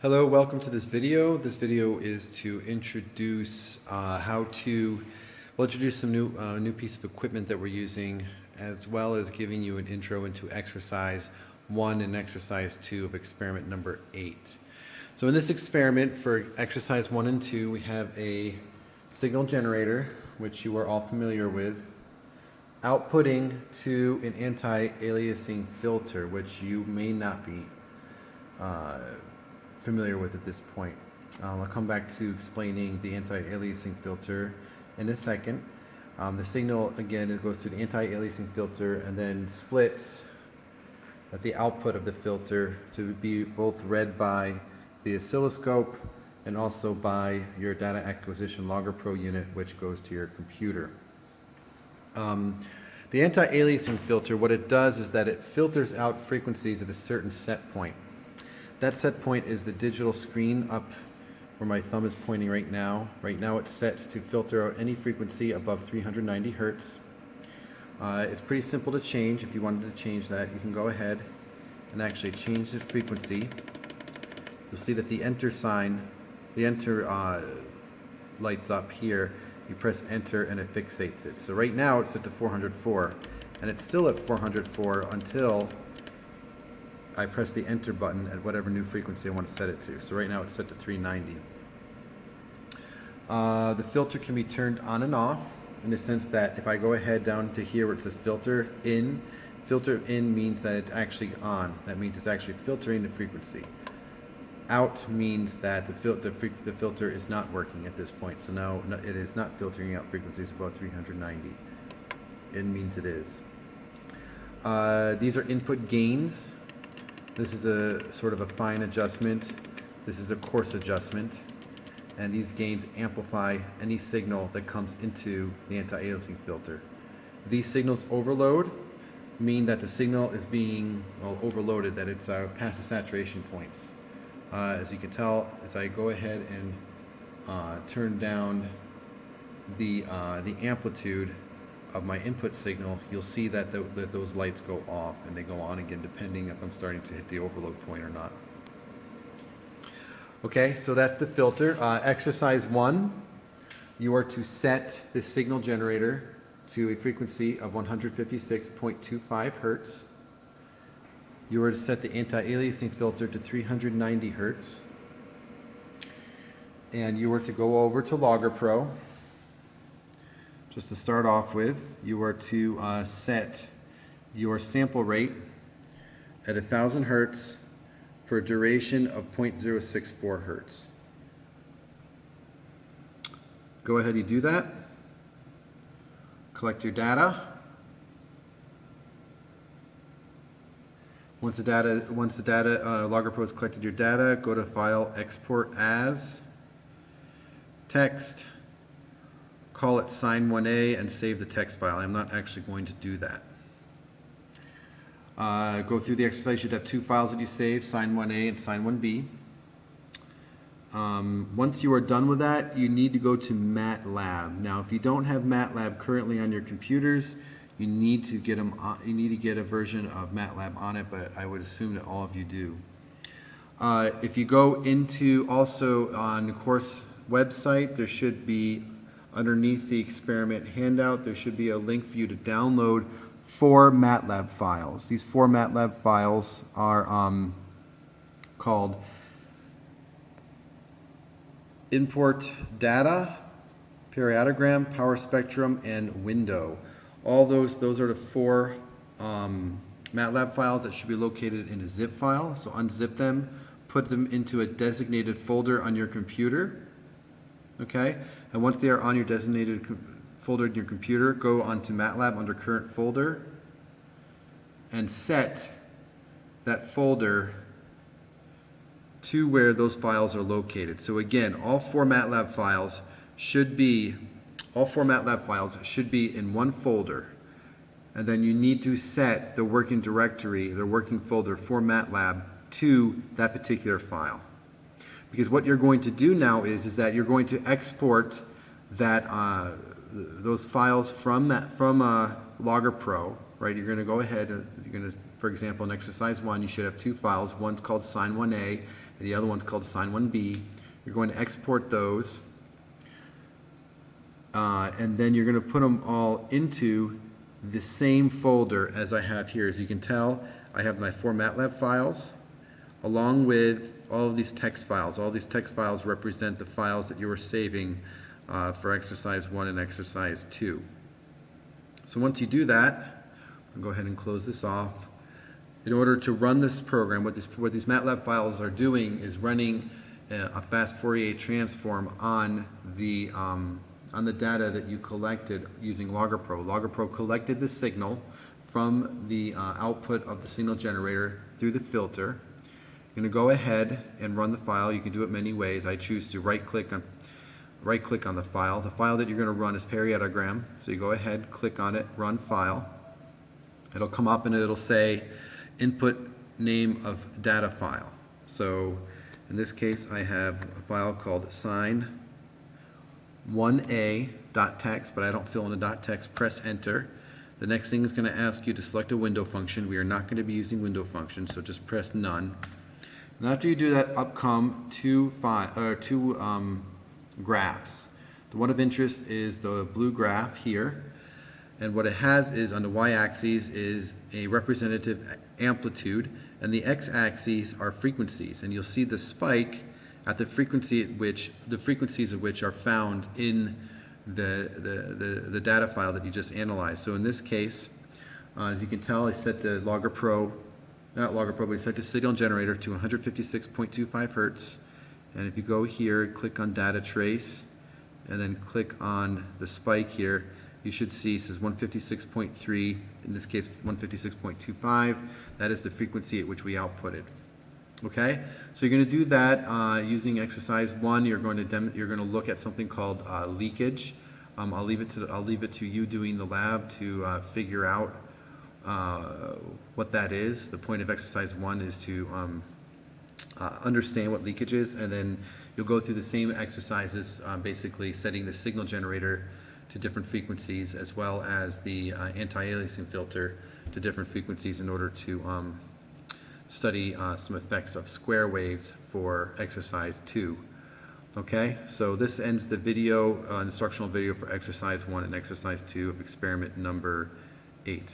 Hello, welcome to this video. This video is to introduce introduce some new piece of equipment that we're using, as well as giving you an intro into exercise 1 and exercise 2 of experiment number 8. So in this experiment for exercise 1 and 2, we have a signal generator, which you are all familiar with, outputting to an anti-aliasing filter, which you may not be familiar with at this point. I'll come back to explaining the anti-aliasing filter in a second. The signal, again, it goes through the anti-aliasing filter and then splits at the output of the filter to be both read by the oscilloscope and also by your data acquisition Logger Pro unit, which goes to your computer. The anti-aliasing filter, what it does is that it filters out frequencies at a certain set point. That set point is the digital screen up where my thumb is pointing right now. Right now it's set to filter out any frequency above 390 hertz. It's pretty simple to change. If you wanted to change that, you can go ahead and actually change the frequency. You'll see that the enter sign, the enter lights up here. You press enter and it fixates it. So right now it's set to 404, and it's still at 404 until I press the enter button at whatever new frequency I want to set it to. So right now it's set to 390. The filter can be turned on and off in the sense that if I go ahead down to here where it says filter in means that it's actually on. That means it's actually filtering the frequency. Out means that the filter is not working at this point. So now it is not filtering out frequencies above 390. In means it is. These are input gains. This is a sort of a fine adjustment. This is a coarse adjustment. And these gains amplify any signal that comes into the anti-aliasing filter. These signals overload mean that the signal is being overloaded, that it's past the saturation points. As you can tell, as I go ahead and turn down the amplitude of my input signal, you'll see that those lights go off and they go on again depending if I'm starting to hit the overload point or not. Okay, so that's the filter. Exercise 1, you are to set the signal generator to a frequency of 156.25 hertz. You are to set the anti-aliasing filter to 390 hertz. And you are to go over to Logger Pro. Just to start off with, you are to set your sample rate at 1000 hertz for a duration of 0.064 hertz. Go ahead, you do that. Collect your data. Once the data Logger Pro has collected your data, go to File, Export As, Text. Call it Sign 1A and save the text file. I'm not actually going to do that. Go through the exercise. You should have two files that you save, Sign 1A and Sign 1B. Once you are done with that, you need to go to MATLAB. Now, if you don't have MATLAB currently on your computers, you need to get a version of MATLAB on it, but I would assume that all of you do. If you go into also on the course website, there should be underneath the experiment handout, there should be a link for you to download 4 MATLAB files. These 4 MATLAB files are called Import Data, Periodogram, Power Spectrum, and Window. All those are the 4 MATLAB files that should be located in a zip file. So unzip them, put them into a designated folder on your computer. Okay, and once they are on your designated folder in your computer, go onto MATLAB under Current Folder and set that folder to where those files are located. So again, all 4 MATLAB files should be in one folder, and then you need to set the working directory, the working folder for MATLAB to that particular file. Because what you're going to do now is that you're going to export those files from Logger Pro, right? You're going to go ahead, for example, in exercise 1, you should have 2 files. One's called Sign 1A, and the other one's called Sign 1B. You're going to export those, and then you're going to put them all into the same folder as I have here. As you can tell, I have my 4 MATLAB files along with all of these text files. All these text files represent the files that you were saving for exercise 1 and exercise 2. So once you do that, I'll go ahead and close this off. In order to run this program, what these MATLAB files are doing is running a fast Fourier transform on the data that you collected using LoggerPro. LoggerPro collected the signal from the output of the signal generator through the filter. You're going to go ahead and run the file. You can do it many ways. I choose to right-click on the file. The file that you're going to run is parietogram. So you go ahead, click on it, run file. It'll come up and it'll say input name of data file. So in this case, I have a file called sign 1a.txt, but I don't fill in the .text. Press enter. The next thing is going to ask you to select a window function. We are not going to be using window functions, so just press none. And after you do that, up come two graphs. The one of interest is the blue graph here, and what it has is on the y-axis is a representative amplitude, and the x-axis are frequencies, and you'll see the spike at the frequencies of which are found in the data file that you just analyzed. So in this case, as you can tell, I set the I set the signal generator to 156.25 hertz. And if you go here, click on data trace, and then click on the spike here, you should see it says 156.3, in this case 156.25. That is the frequency at which we outputted. Okay, so you're going to do that using exercise 1. You're going to look at something called leakage. I'll leave it to you doing the lab to figure out what that is. The point of exercise 1 is to understand what leakage is, and then you'll go through the same exercises, basically setting the signal generator to different frequencies as well as the anti-aliasing filter to different frequencies in order to study some effects of square waves for exercise 2. Okay, so this ends the video, instructional video for exercise 1 and exercise 2 of experiment number 8.